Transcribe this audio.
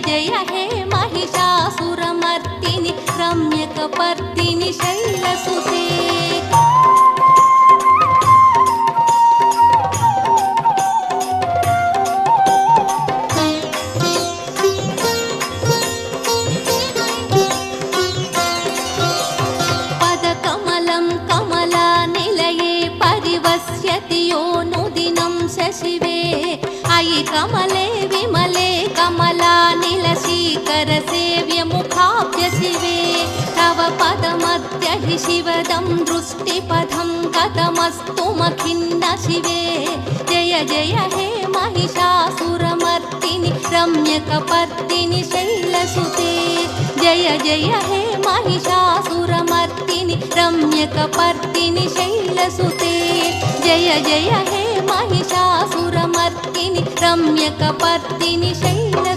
जय हे महिषासुरमर्दिनि रम्यकपर्दिनि शैलसुते। पदकमलं कमलानिलये परिवस्यति यो नुदिनं शशिवे। अयि कमले विमले कमलानिलशीकरसेव्यमुखाभ्यशिवे। तव पदमद्य हि शिवदं दृष्टिपथं गतमस्तु शिवे। जय जय हे महिषासुरमर्दिनि रम्यकपर्दिनि शैलसुते। जय जय हे महिषासुरमर्दिनि रम्यकपर्दिनि शैलसुते। जय जय हे महिषासुरमर्दिनि रम्यकपर्दिनि शैलसुते।